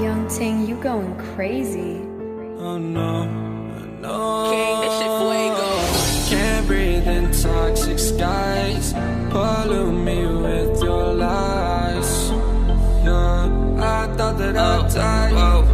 Young Ting, you going crazy. Oh no, no. King, that shit fuego. Can't breathe in toxic skies. Pollute me with your lies. Yeah, I thought that I'd die.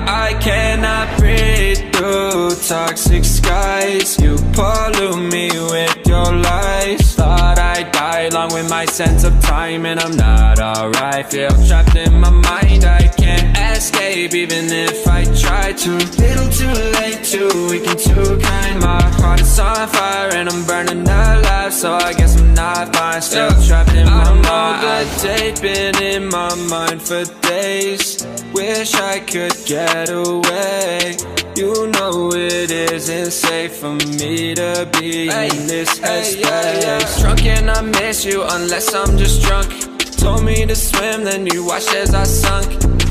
I cannot breathe through toxic skies. You pollute me with your lies. Thought I'd die along with my sense of time, and I'm not alright. Feel trapped in my mind, I can't escape even if I try to. Little too late, too weak and too kind. My heart is on fire and I'm burning alive, so I guess I'm not fine. Still trapped in my mind. I know the date been in my mind for days. Wish I could get away. You know it isn't safe for me to be in this headspace. Drunk and I miss you unless I'm just drunk. Told me to swim, then you watched as I sunk.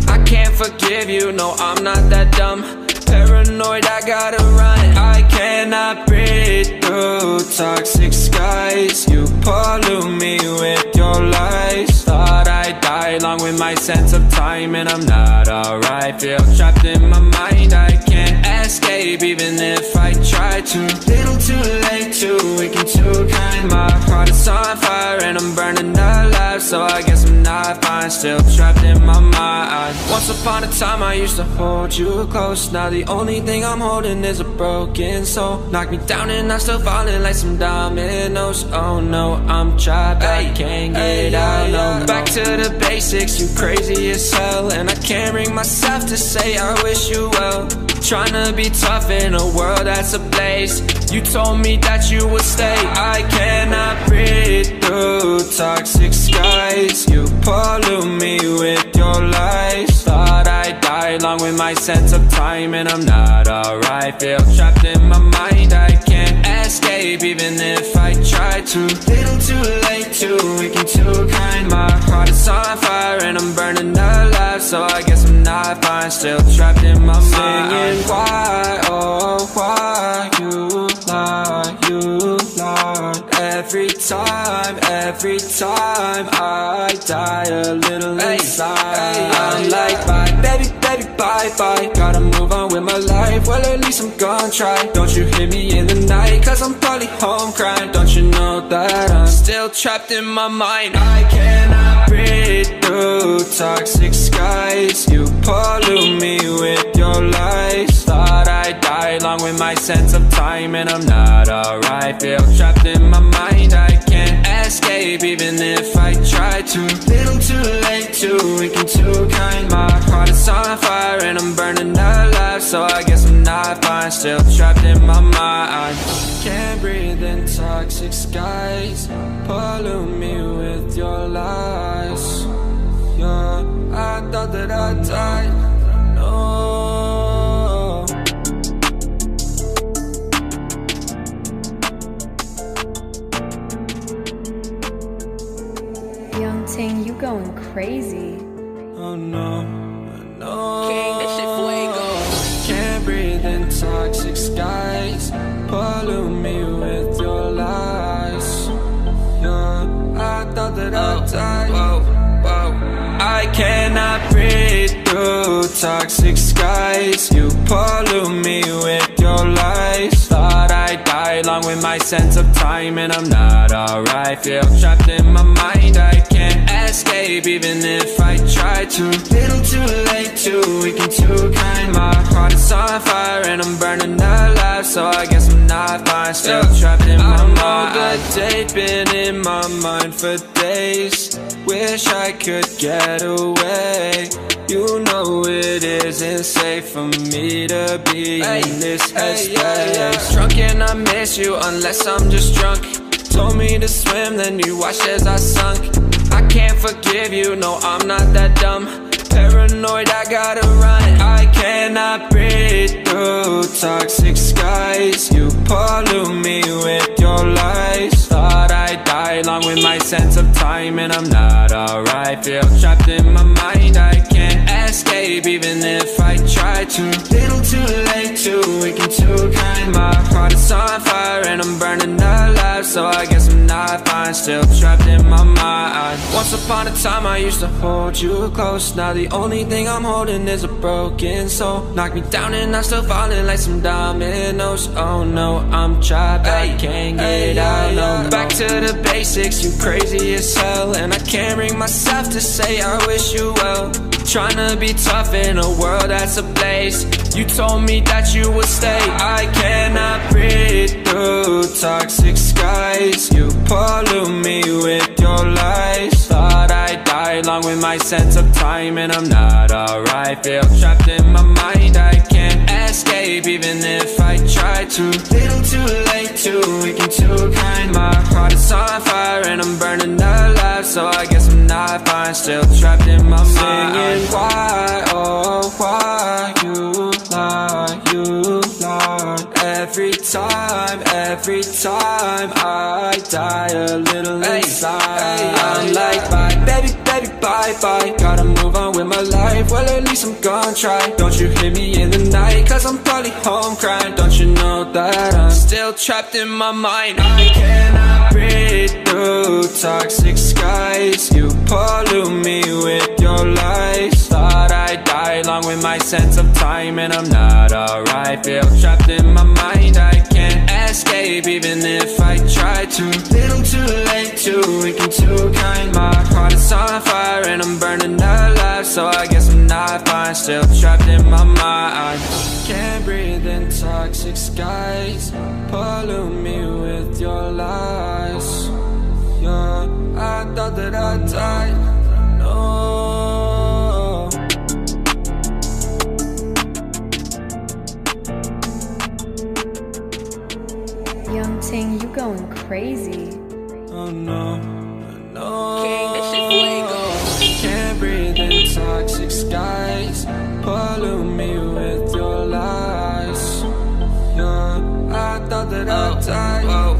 I can't forgive you, no I'm not that dumb. Paranoid, I gotta run. I cannot breathe through toxic skies. You pollute me with your lies. Thought I'd die along with my sense of time, and I'm not alright. Feel trapped in my mind, I can't escape even if I try to. Little too late, too weak and too kind. My heart is on fire and I'm burning alive, so I guess I'm not fine. Still trapped in my mind. Once upon a time I used to hold you close. Now the only thing I'm holding is a broken soul. Knock me down and I'm still falling like some dominoes. Oh no, I'm trapped, I can't get out, no. Back to the basics, you crazy as hell, and I can't bring myself to say I wish you well. Tryna be tough in a world that's ablaze. You told me that you would stay. I cannot breathe through toxic skies. You pollute me with your lies. Thought I'd die along with my sense of time, and I'm not alright. Feel trapped in my mind, I can't escape even if I try to. Little too late, too weak and too kind. My heart is on fire and I'm burning alive, so I guess I'm not fine. Still trapped in my mind. Singing why, oh why you lie, you lie. Every time I die a little inside. I'm like bye, baby, baby, bye, bye. Gotta move on with my life, well at least I'm gonna try. Don't you hear me in the night, cause I'm probably home crying. Don't you know that I'm still trapped in my mind. I cannot breathe through toxic skies. You pollute me with your lies. Thought I'd die along with my sense of time, and I'm not alright. Feel trapped in my mind, I can't escape even if I try to. Little too late, too weak and too kind. My heart is on fire and I'm burning alive, so I guess I'm not fine. Still trapped in my mind. Can't breathe in toxic skies. Pollute me with your lies. Yeah, I thought that I'd die. No. Young Ting, you going crazy. Oh no, no. King, that shit fuego. Can't breathe in toxic skies. Pollute me with your lies. Yeah, I thought that I'd die. I cannot breathe through toxic skies. You pollute me with your lies. Thought I'd die along with my sense of time, and I'm not alright. Feel trapped in my mind, I can't escape even if I try to. Little too late, too weak and too kind. My heart is on fire and I'm burning alive, so I guess I'm not fine. Still trapped in my mind. I know the date been in my mind for days. Wish I could get away. You know it isn't safe for me to be in this headspace. Drunk and I miss you unless I'm just drunk. Told me to swim, then you watched as I sunk. I can't forgive you, no I'm not that dumb. Paranoid, I gotta run. I cannot breathe through toxic skies. You pollute me with your lies. Thought I'd die along with my sense of time, and I'm not alright. Feel trapped in my mind, I can't escape even if I try to. Little too late, too weak and too kind. My heart is on fire and I'm burning alive, so I guess I'm not fine. Still trapped in my mind. Once upon a time I used to hold you close. Now the only thing I'm holding is a broken soul. Knock me down and I'm still falling like some dominoes. Oh no, I'm trapped, I can't get out, no. Back to the basics, you crazy as hell. And I can't bring myself to say I wish you well. Tryna be tough in a world that's ablaze. You told me that you would stay. I cannot breathe through toxic skies. You pollute me with your lies. Thought I'd die along with my sense of time, and I'm not alright. Feel trapped in my mind, I can't escape even if I try to. Little too late, too weak and too kind. My heart is on fire and I'm burning alive, so I guess I'm not fine. Still trapped in my mind. Singing why, oh why you lie, you lie. Every time I die a little inside. I'm like bye, baby, baby, bye, bye. Gotta move on with my life, well at least I'm gonna try. Don't you hit me in the night, cause I'm probably home crying. Don't you know that I'm still trapped in my mind. I cannot breathe through toxic skies. You pollute me with your lies. Thought I'd die along with my sense of time, and I'm not alright. Feel trapped in my mind, I can't escape even if I try to. Little too late, too weak and too kind. My heart is on fire and I'm burning alive, so I guess I'm not fine. Still trapped in my mind. Can't breathe in toxic skies. Pollute me with your lies. Yeah, I thought that I died. No. Young Ting, you going crazy. Oh no, no. King, this shit fuego. Can't breathe in toxic skies. Pollute me with your lies. Yeah, I thought that I died.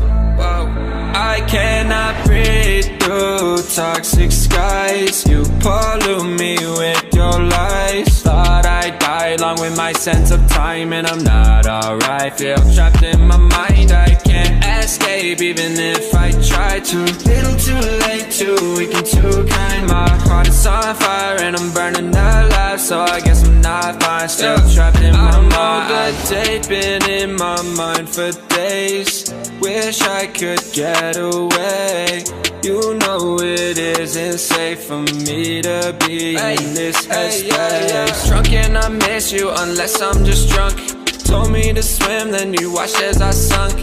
I cannot breathe through toxic skies. You pollute me with your lies. Thought I'd die along with my sense of time, and I'm not alright. Feel trapped in my mind, I can't escape even if I try to. Little too late, too weak and too kind. My heart is on fire and I'm burning alive, so I guess I'm not fine. Still trapped in my mind. I know the date been in my mind for days. Wish I could get away. You know it isn't safe for me to be in this headspace. Drunk and I miss you unless I'm just drunk. Told me to swim, then you watched as I sunk.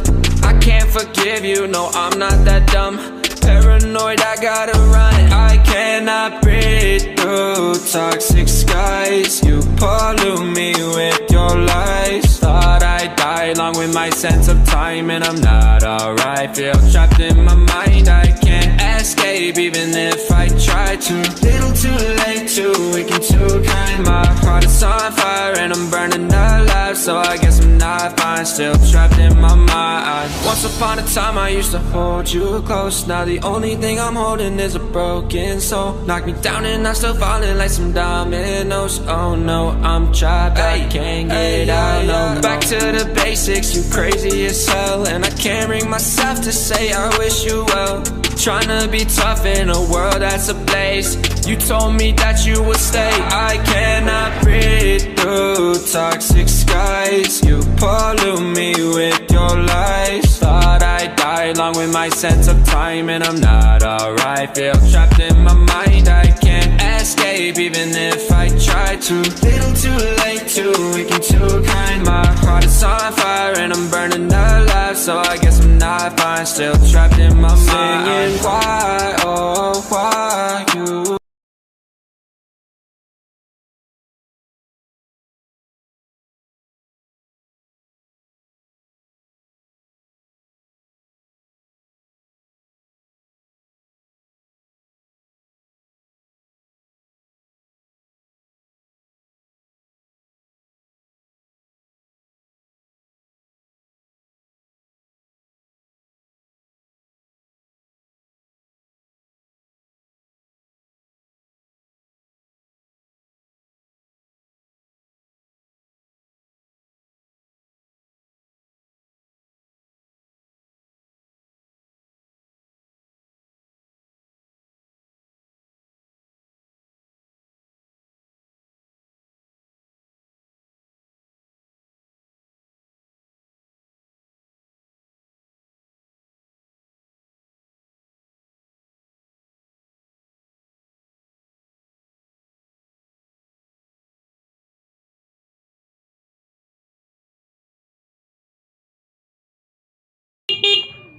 I can't forgive you, no I'm not that dumb. Paranoid, I gotta run. I cannot breathe through toxic skies. You pollute me with your lies. Thought I'd die along with my sense of time, and I'm not alright. Feel trapped in my mind, I can't escape even if I try to. Little too late, too weak and too kind. My heart is on fire and I'm burning alive, so I guess I'm not fine. Still trapped in my mind. Once upon a time I used to hold you close. Now the only thing I'm holding is a broken soul. Knock me down and I'm still falling like some dominoes. Oh no, I'm trapped, I can't get out, no. Back to the basics, you crazy as hell. And I can't bring myself to say I wish you well. Tryna be tough in a world that's ablaze. You told me that you would stay. I cannot breathe through toxic skies. You pollute me with your lies. Thought I'd die along with my sense of time, and I'm not alright. Feel trapped in my mind, I can't escape even if I try to. Little too late, too weak and too kind. My heart is on fire and I'm burning alive, so I guess I'm not fine. Still trapped in my mind. Singing why,